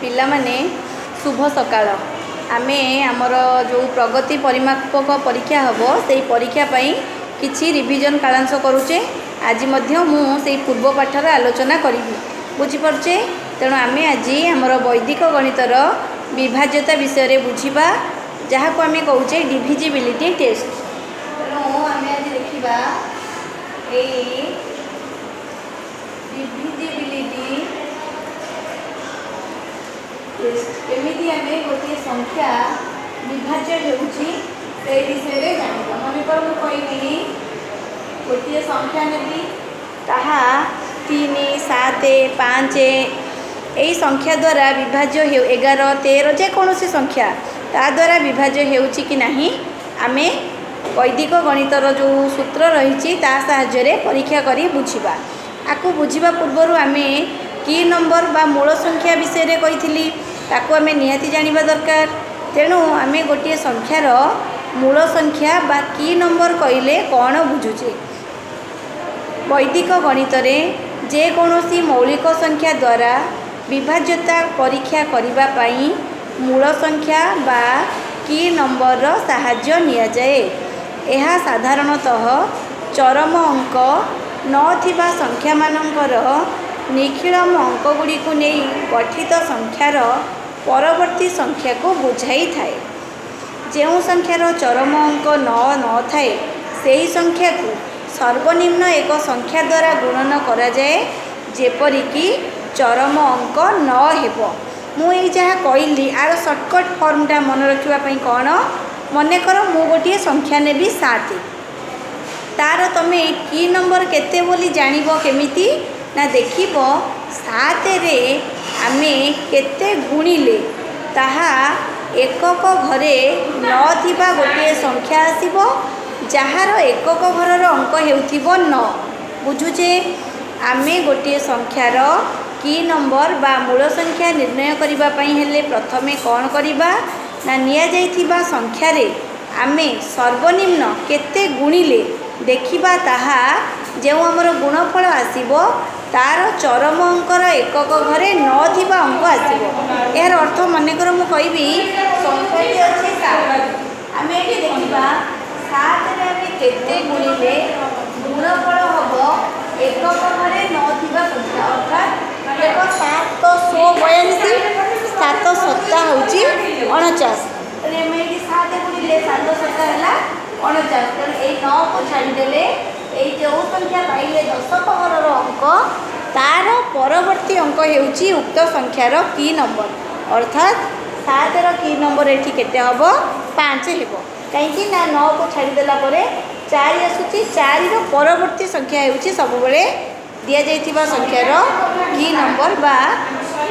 पिलामाने शुभ सकाळ आमे आमर जो प्रगति परिमापक परीक्षा हम से परीक्षा पाई किछि रिविजन कालांश करुचे। आज मध्य मु से पूर्व पाठर आलोचना करी बुझीपे। तेणु आमे आज आमर वैदिक गणितर विभाज्यता विषय बुझा जहाँ को आमे कहूचे डिविजिबिलिटी टेस्ट। तेणु आमे आज देखिबा डिविजिबिलिटी केमिति आमे गोटे संख्या विभाज्य होउची से विषय जानिबा। मनेकर मु कहबी गोटे संख्या नेबी ताहा 3 7 5 यही संख्या द्वारा विभाज्य 11 13 जेकोसी संख्या ता द्वारा विभाज्य होउची कि नहीं आमे वैदिक गणितर जो सूत्र रही साहाय्य परीक्षा करी बुझिबा। आकु बुझिबा पूर्वर आमे की नंबर बा मूल संख्या विषय कही ताकू आमे निहाती जानिबा दरकार। तेणु आमे गोटे संख्यार मूल संख्या बा की नंबर कहले कौन बुझुचे। वैदिक गणितरे जेकोसी मौलिक संख्या द्वारा विभाज्यता परीक्षा करिबा पाई मूल संख्या बा की नंबर साहाय्य निया जाए। यह साधारणतः चरम अंक नथिबा संख्या मानकर निखिलम अंक गुड़ी को नहीं गठित संख्यार परवर्ती संख्या को बुझाई थाए। जो संख्यार चरम अंक न थाए सही संख्या को सर्वनिम्न एक संख्या द्वारा गुणन करा जाए जेपरिकी चरम अंक न हेबो। मुझे जहाँ कहली आर सर्टकट फर्मटा मन रखापी कौन मनकर मु गोटे संख्या नेबी 7 तार तमे की नंबर केते बोली जानिबो केमिति ना देखिब 7 रे आमे केते गुणिले ताहा एकक घरे नथिबा गोटे संख्या आसीबो जहार एकक घरर अंक हेउथिबो 9 बुझुचे। आमे गोटे संख्यार की नंबर बा मूल संख्या निर्णय करिबा पई हेले प्रथमे कौन करिबा ना निया जाइथिबा संख्या रे आमे सर्वनिम्न केते गुणिले देखिबा ताहा जो आमर गुणफल आसीबो तार चरम अंकर एकक घरे नथिबा अंक आसीबो। यार अर्थ मनकर मु कहबी संख्याटी अछि 7 आमे एठी देखिबा 7 रे आमे केते गुणिले गुणफल हबो एकक घरे नथिबा संख्या अर्थात देखो 7 तो 142 7 सत्ता होची 49 रे मे एठी 7 गुणिले 7 सत्ता हला 49 तर ए 9 को छाडी देले ए जो संख्या पाइले 10 पहरर अंक तार परवर्ती अंक हेउची उक्त संख्यार की नंबर अर्थात 7 रो की नंबर एठी केते हबो 5 हेबो काहेकि ना 9 को छाडी देला परे 4 आसुची 4 रो परवर्ती संख्या हेउची सब बेले दिया जाइथिबा संख्यार की नंबर बा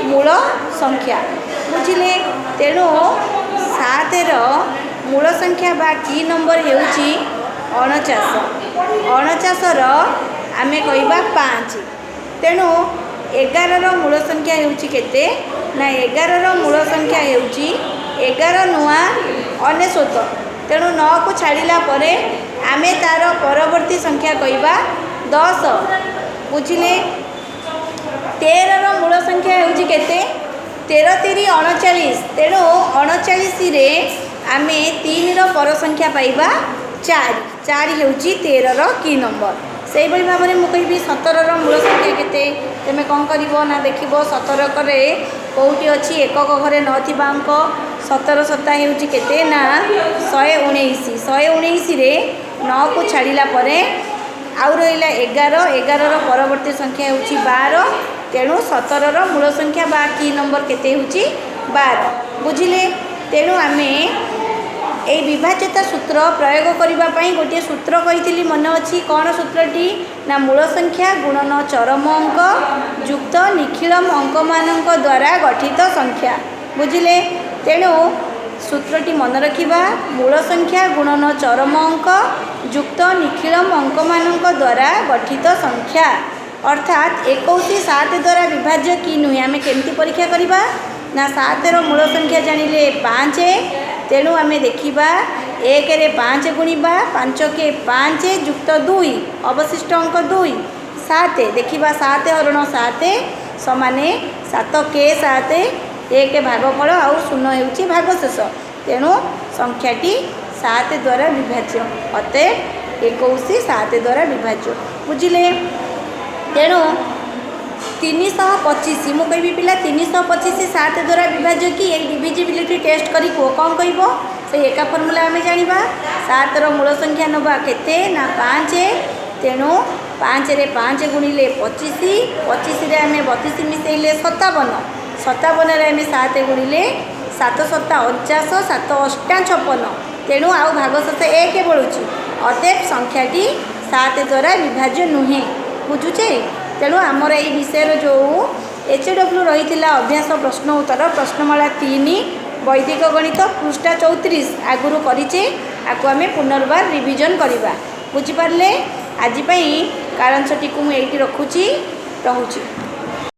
मूल संख्या बुझिले। तेणु 7 रो मूल संख्या बा की नंबर हेउची 49 रो आमे कहबा 5। तेणु 11 रो मूल संख्या हेउची केते ना 11 रो मूल संख्या हेउची 11 नुआ 99। तेणु 9 को छाड़िला परे आमे तार परवर्ती संख्या कहबा 10 बुझिले। 13 रो मूल संख्या हेउची केते 13 3 39। तेणु 39 रे आमे 3 रो पर संख्या पाइबा 4 हेउची 13 रो की नंबर। से भाई भाव में मुझे 17 रो मूल संख्या केते तेमे कौन करिवो ना देखिबो 17 करे कोउटी अछि एकक घरे नथिबा अंक 17 सत्ता हेउची केते ना 119 रे 9 को छाड़िला परे आउ रहिला 11 रो परवर्ती संख्या हेउची 12। तेणु 17 रो मूल संख्या बा की नंबर केते हेउची 12 बुझिले। तेणु आमे ए विभाज्यता सूत्र प्रयोग करिबा पई गोटे सूत्र कहितली मन अछि कौन सूत्रटी ना मूल संख्या गुणन चरम अंक युक्त निखिलम अंक मानक द्वारा गठित संख्या बुझिले। तेणु सूत्रटी मन रखिबा मूल संख्या गुणन चरम अंक युक्त निखिलम अंक मानक द्वारा गठित संख्या अर्थात 21 7 द्वारा विभाज्य की नुहे आमे केमती परीक्षा करिबा ना 7 रो मूल संख्या जानिले 5। तेणु आमे देखिबा 1 रे 5 गुणिबा 5 के 5 युक्त 2 अवशिष्ट अंक 2 7 देखिबा 7 हरण 7 समाने 7 के 7 एक भागफल आउ 0 ହେଉଛି भागशेष। तेणु संख्याटी 7 द्वारा विभाज्य, अतएव 21 7 द्वारा विभाज्य। बुझिले? तेणु 325 मु कहबी पिला 325 7 द्वारा विभाज्य कि एक डिविजिबिलिटी टेस्ट करी को कौन कहबो से एका फॉर्मूला आमे जानिबा। 7 रो मूल संख्या नबा केते ना 5। तेणु 5 रे 5 गुणिले 25, 25 रे आमे 32 मिसेइले 57, 57 रे आमे 7 गुणिले 7 7 49, 7 8 56। तेणु आउ भागशेष 1 बळुची, अतएव संख्याटी 7 द्वारा विभाज्य नुहे। बुझुचे? तेणु आमर ये विषय जो HW रही अभ्यास प्रश्न उत्तर प्रश्नमाला 3 वैदिक गणित पृष्ठा 34 आगुरी करिचे, आकु आमे पुनर्बार रिविजन करवा। बुझिपारे? आज कालांशटी को मुझे रखुची।